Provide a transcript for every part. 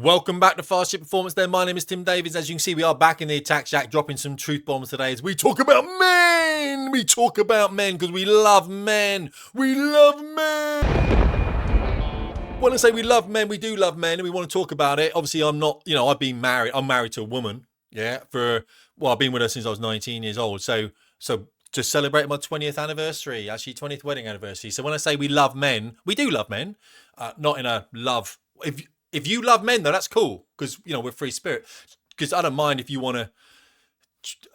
Welcome back to Fast Ship Performance there. My name is Tim Davies. As you can see, we are back in the attack shack, dropping some truth bombs today as we talk about men. We talk about men because we love men. We love men. When I say we love men, we do love men and we want to talk about it. Obviously, I'm not, I've been married. I'm married to a woman. Yeah. I've been with her since I was 19 years old. So to celebrate my 20th anniversary, actually 20th wedding anniversary. So when I say we love men, we do love men. Not in a love. If you love men, though, that's cool because we're free spirit. Because I don't mind if you want to.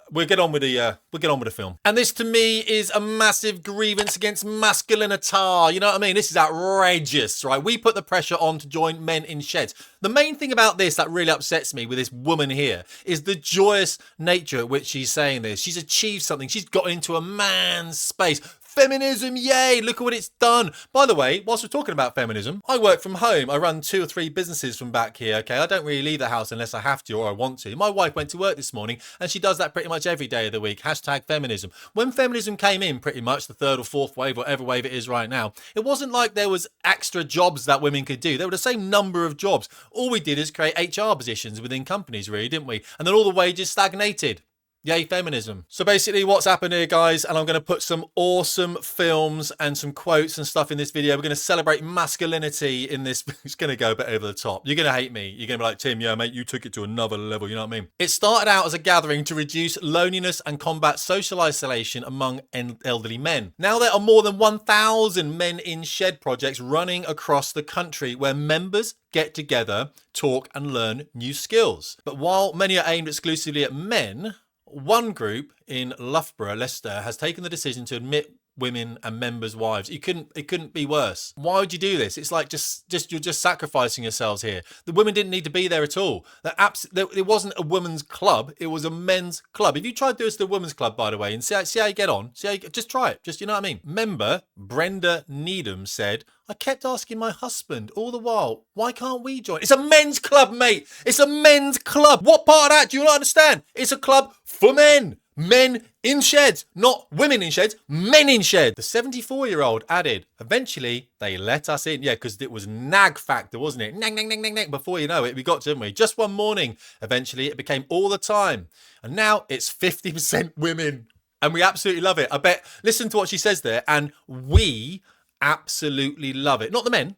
We'll get on with the film. And this to me is a massive grievance against masculinity. You know what I mean? This is outrageous, right? We put the pressure on to join men in sheds. The main thing about this that really upsets me with this woman here is the joyous nature at which she's saying this. She's achieved something. She's got into a man's space. Feminism, yay, look at what it's done. By the way, whilst we're talking about feminism, I work from home. I run 2 or 3 businesses from back here, okay? I don't really leave the house unless I have to or I want to. My wife went to work this morning and she does that pretty much every day of the week. #feminism. When feminism came in, pretty much the 3rd or 4th wave, whatever wave it is right now, it wasn't like there was extra jobs that women could do. There were the same number of jobs. All we did is create HR positions within companies, really, didn't we? And then all the wages stagnated. Yay, feminism. So basically what's happened here, guys, and I'm going to put some awesome films and some quotes and stuff in this video. We're going to celebrate masculinity in this. It's going to go a bit over the top. You're going to hate me. You're going to be like, Tim, yeah, mate, you took it to another level. You know what I mean? It started out as a gathering to reduce loneliness and combat social isolation among elderly men. Now there are more than 1,000 men in shed projects running across the country where members get together, talk and learn new skills. But while many are aimed exclusively at men, one group in Loughborough, Leicester, has taken the decision to admit women and members' wives. It couldn't be worse. Why would you do this? It's like you're just sacrificing yourselves here. The women didn't need to be there at all. It wasn't a women's club. It was a men's club. If you try to do this to a women's club, by the way, and see how you get on, just try it. Just, you know what I mean? Member Brenda Needham said, I kept asking my husband all the while, why can't we join? It's a men's club, mate. It's a men's club. What part of that do you not understand? It's a club for men. Men in sheds, not women in sheds, men in sheds. The 74-year-old added, eventually they let us in. Yeah, because it was nag factor, wasn't it? Nag, nag, nag, nag, nag. Before you know it, we got to, didn't we? Just one morning. Eventually it became all the time. And now it's 50% women. And we absolutely love it. I bet, listen to what she says there. And we absolutely love it. Not the men.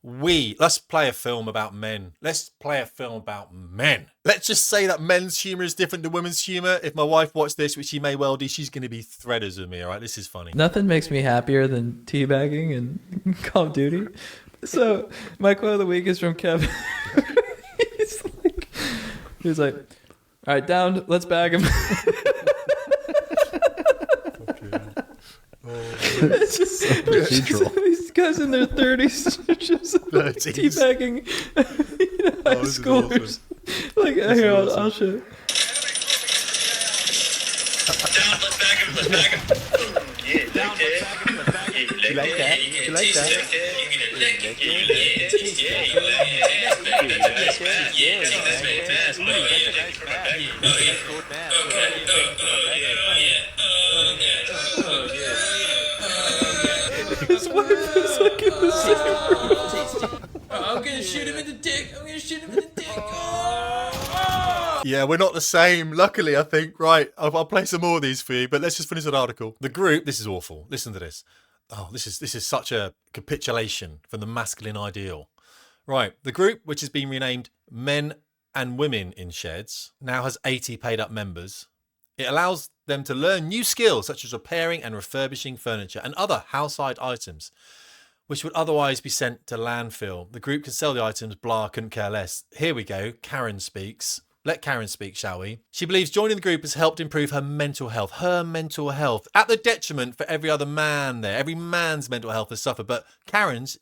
Let's play a film about men. Let's play a film about men. Let's just say that men's humour is different to women's humour. If my wife watched this, which she may well do, she's going to be threaders with me, all right? This is funny. Nothing makes me happier than teabagging and Call of Duty. So my quote of the week is from Kevin. He's like, all right, down, let's bag him. It's just these guys in their 30s just teabagging high schoolers. Awesome. Like, here, I'll show you. Down, let's bag him, let's bag him. Yeah, down, let's bag him, let's bag him. You like that? You like that? His wife is like in the same room. I'm gonna shoot him in the dick. I'm gonna shoot him in the dick. Yeah, we're not the same. Luckily, I think. Right, I'll play some more of these for you, but let's just finish an article. The group, this is awful. Listen to this. Oh, this is such a capitulation from the masculine ideal. Right, the group, which has been renamed Men and Women in Sheds, now has 80 paid up members. It allows them to learn new skills such as repairing and refurbishing furniture and other household items, which would otherwise be sent to landfill. The group can sell the items, blah, couldn't care less. Here we go, Karen speaks. Let Karen speak, shall we? She believes joining the group has helped improve her mental health. Her mental health, at the detriment for every other man there. Every man's mental health has suffered, but Karen's,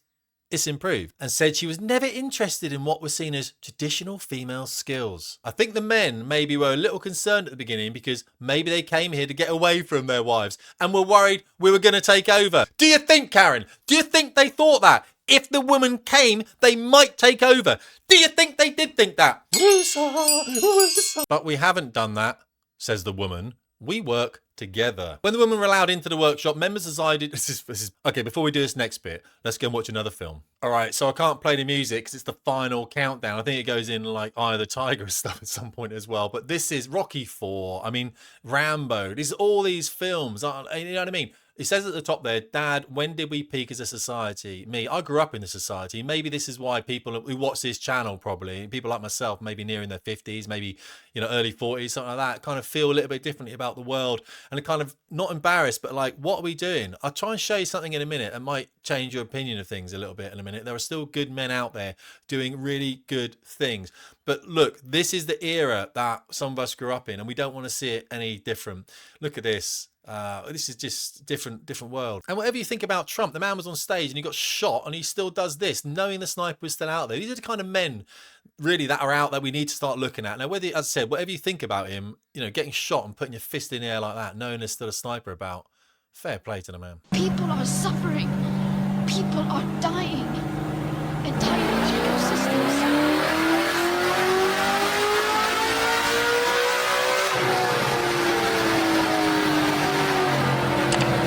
it's improved. And said she was never interested in what was seen as traditional female skills. I think the men maybe were a little concerned at the beginning because maybe they came here to get away from their wives and were worried we were going to take over. Do you think, Karen? Do you think they thought that? If the woman came, they might take over. Do you think they did think that? But we haven't done that, says the woman. we work together. When the women were allowed into the workshop, members decided... Okay, before we do this next bit, let's go and watch another film. All right, so I can't play the music because it's the final countdown. I think it goes in like Eye of the Tiger and stuff at some point as well. But this is Rocky IV. I mean, Rambo. These all these films. You know what I mean? It says at the top there, Dad, when did we peak as a society? Me, I grew up in the society. Maybe this is why people who watch this channel, probably people like myself, maybe near in their 50s, maybe, you know, early 40s, something like that, kind of feel a little bit differently about the world and are kind of not embarrassed, but like, what are we doing? I'll try and show you something in a minute. It might change your opinion of things a little bit in a minute. There are still good men out there doing really good things. But look, this is the era that some of us grew up in, and we don't want to see it any different. Look at this. This is just different world. And whatever you think about Trump, the man was on stage and he got shot and he still does this, knowing the sniper was still out there. These are the kind of men really that are out that we need to start looking at. Now, whether, as I said, whatever you think about him, you know, getting shot and putting your fist in the air like that, knowing there's still a sniper about, fair play to the man. People are suffering. People are dying. Entire ecosystems.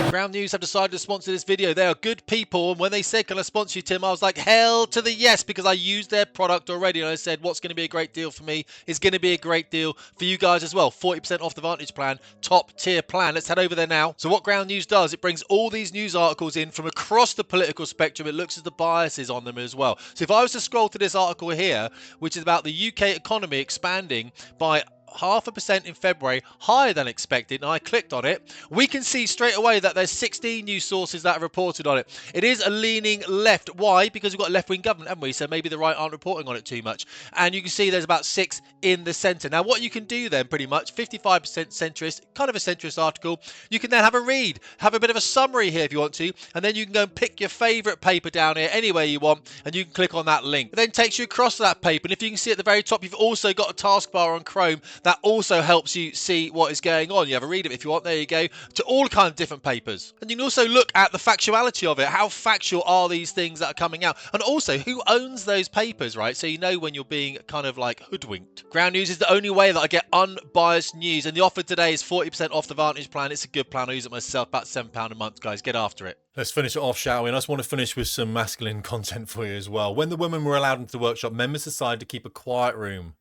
Ground News have decided to sponsor this video. They are good people, and when they said, can I sponsor you, Tim, I was like, hell to the yes, because I used their product already, and I said, what's going to be a great deal for me is going to be a great deal for you guys as well. 40% off the Vantage plan, top tier plan. Let's head over there now. So what Ground News does, it brings all these news articles in from across the political spectrum. It looks at the biases on them as well. So if I was to scroll to this article here, which is about the UK economy expanding by 0.5% in February, higher than expected, and I clicked on it, we can see straight away that there's 16 news sources that have reported on it. It is a leaning left. Why? Because we've got a left-wing government, haven't we? So maybe the right aren't reporting on it too much. And you can see there's about 6 in the centre. Now, what you can do then, pretty much, 55% centrist, kind of a centrist article. You can then have a read, have a bit of a summary here if you want to, and then you can go and pick your favourite paper down here anywhere you want, and you can click on that link. It then takes you across to that paper, and if you can see at the very top, you've also got a taskbar on Chrome that also helps you see what is going on. You have a read of it if you want. There you go, to all kinds of different papers. And you can also look at the factuality of it. How factual are these things that are coming out? And also, who owns those papers, right? So you know when you're being kind of like hoodwinked. Ground News is the only way that I get unbiased news. And the offer today is 40% off the Vantage plan. It's a good plan. I use it myself, about £7 a month, guys. Get after it. Let's finish it off, shall we? And I just want to finish with some masculine content for you as well. When the women were allowed into the workshop, members decided to keep a quiet room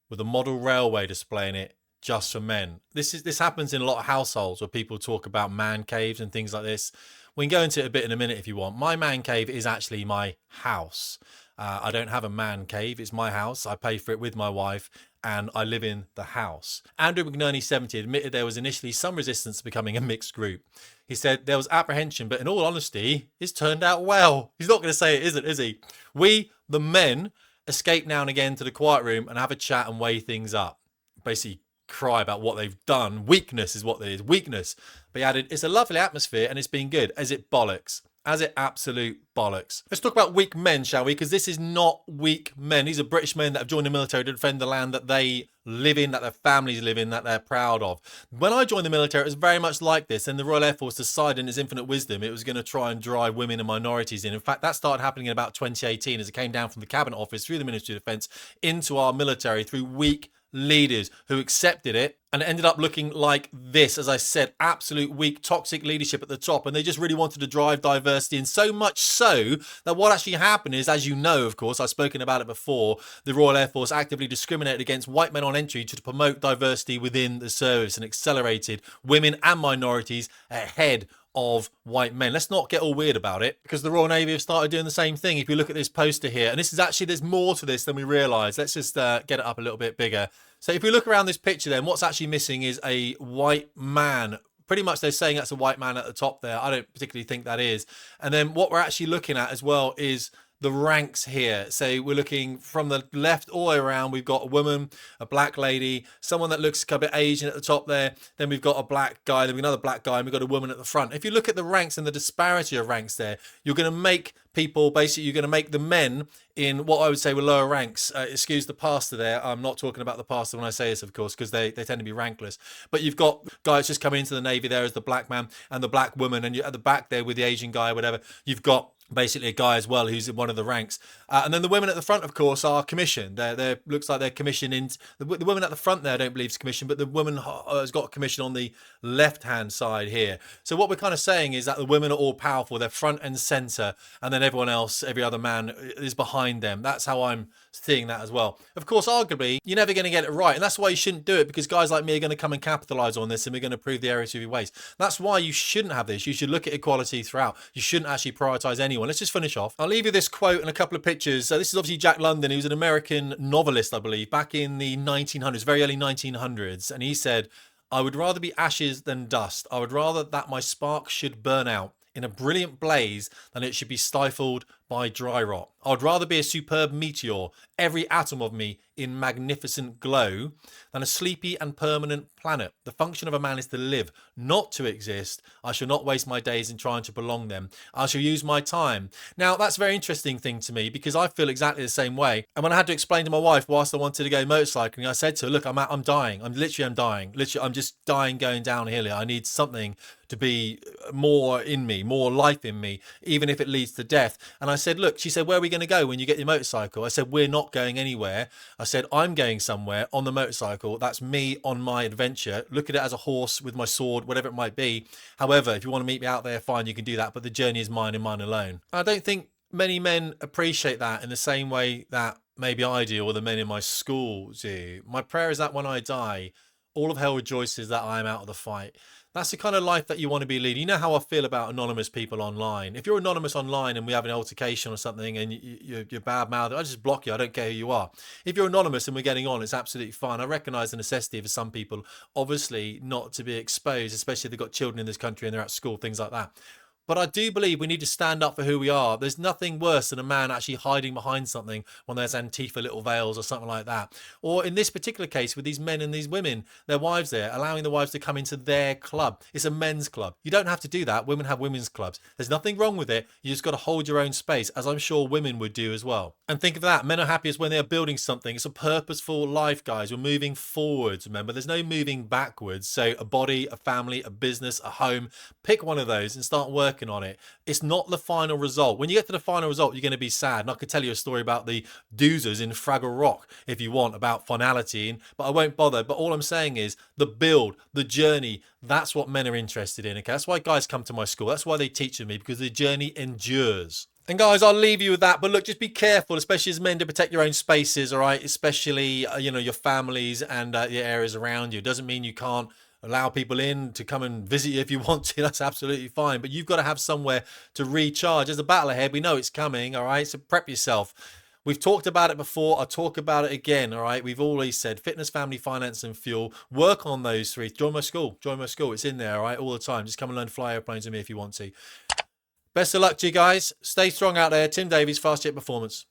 with a model railway display in it just for men. This happens in a lot of households where people talk about man caves and things like this. We can go into it a bit in a minute if you want. My man cave is actually my house. I don't have a man cave. It's my house. I pay for it with my wife and I live in the house. Andrew McNerney, 70, admitted there was initially some resistance to becoming a mixed group. He said there was apprehension, but in all honesty, it's turned out well. He's not going to say it isn't, is he? We, the men, escape now and again to the quiet room and have a chat and weigh things up. Basically cry about what they've done. Weakness is what it is. Weakness. But he added, it's a lovely atmosphere and it's been good. As it bollocks. As it absolute bollocks. Let's talk about weak men, shall we? Because this is not weak men. These are British men that have joined the military to defend the land that they live in, that their families live in, that they're proud of. When I joined the military, it was very much like this. And the Royal Air Force decided in its infinite wisdom it was going to try and drive women and minorities in. In fact, that started happening in about 2018 as it came down from the Cabinet Office through the Ministry of Defence into our military through weak leaders who accepted it, and it ended up looking like this. As I said, absolute weak, toxic leadership at the top, and they just really wanted to drive diversity, and so much so that what actually happened is, as you know, of course, I've spoken about it before, the Royal Air Force actively discriminated against white men on entry to promote diversity within the service and accelerated women and minorities ahead of white men. Let's not get all weird about it, because the Royal Navy have started doing the same thing. If you look at this poster here, and this is actually, there's more to this than we realise. Let's just get it up a little bit bigger. So if we look around this picture then, what's actually missing is a white man. Pretty much they're saying that's a white man at the top there. I don't particularly think that is. And then what we're actually looking at as well is the ranks here. So we're looking from the left all the way around. We've got a woman, a black lady, someone that looks a bit Asian at the top there. Then we've got a black guy, then we've got another black guy, and we've got a woman at the front. If you look at the ranks and the disparity of ranks there, you're going to make people, basically you're going to make the men in what I would say were lower ranks. Excuse the pastor there. I'm not talking about the pastor when I say this, of course, because they tend to be rankless. But you've got guys just coming into the Navy there as the black man and the black woman, and you're at the back there with the Asian guy or whatever. You've got basically a guy as well who's in one of the ranks, and then the women at the front, of course, are commissioned. They're looks like they're commissioned in the women at the front there. I don't believe is commissioned, but the woman has got a commission on the left hand side here. So what we're kind of saying is that the women are all powerful. They're front and center, and then everyone else, every other man, is behind them. That's how I'm seeing that as well. Of course, arguably, you're never going to get it right, and that's why you shouldn't do it, because guys like me are going to come and capitalize on this, and we're going to prove the errors of your ways. That's why you shouldn't have this. You should look at equality throughout. You shouldn't actually prioritize anyone. Let's just finish off. I'll leave you this quote and a couple of pictures. So this is obviously Jack London. He was an American novelist, I believe, back in the 1900s, very early 1900s. And he said, "I would rather be ashes than dust. I would rather that my spark should burn out in a brilliant blaze than it should be stifled by dry rot. I would rather be a superb meteor, every atom of me in magnificent glow, than a sleepy and permanent planet. The function of a man is to live, not to exist. I shall not waste my days in trying to prolong them. I shall use my time." Now, that's a very interesting thing to me, because I feel exactly the same way. And when I had to explain to my wife whilst I wanted to go motorcycling, I said to her, look, I'm dying. I'm dying. Literally, I'm just dying going downhill here. I need something to be more in me, more life in me, even if it leads to death. And I said, look, she said, where are we going to go when you get your motorcycle? I said, we're not going anywhere. I said, I'm going somewhere on the motorcycle. That's me on my adventure. Look at it as a horse with my sword, whatever it might be. However, if you want to meet me out there, fine, you can do that. But the journey is mine and mine alone. I don't think many men appreciate that in the same way that maybe I do, or the men in my school do. My prayer is that when I die, all of hell rejoices that I am out of the fight. That's the kind of life that you want to be leading. You know how I feel about anonymous people online. If you're anonymous online and we have an altercation or something and you're bad-mouthed, I just block you. I don't care who you are. If you're anonymous and we're getting on, it's absolutely fine. I recognise the necessity for some people, obviously, not to be exposed, especially if they've got children in this country and they're at school, things like that. But I do believe we need to stand up for who we are. There's nothing worse than a man actually hiding behind something when there's Antifa little veils or something like that. Or in this particular case with these men and these women, their wives there, allowing the wives to come into their club. It's a men's club. You don't have to do that. Women have women's clubs. There's nothing wrong with it. You just got to hold your own space, as I'm sure women would do as well. And think of that. Men are happiest when they're building something. It's a purposeful life, guys. We're moving forwards. Remember, there's no moving backwards. So a body, a family, a business, a home, pick one of those and start working on it. It's not the final result. When you get to the final result, you're going to be sad. And I could tell you a story about the doozers in Fraggle Rock if you want, about finality, but I won't bother. But all I'm saying is the build, the journey, that's what men are interested in. Okay, that's why guys come to my school. That's why they teach me, because the journey endures. And guys, I'll leave you with that. But look, just be careful, especially as men, to protect your own spaces, all right? Especially, your families and the areas around you. It doesn't mean you can't allow people in to come and visit you if you want to. That's absolutely fine. But you've got to have somewhere to recharge. There's a battle ahead. We know it's coming, all right? So prep yourself. We've talked about it before. I'll talk about it again, all right? We've always said fitness, family, finance, and fuel. Work on those three. Join my school. Join my school. It's in there, all right, all the time. Just come and learn to fly airplanes with me if you want to. Best of luck to you guys. Stay strong out there. Tim Davies, Fast Jet Performance.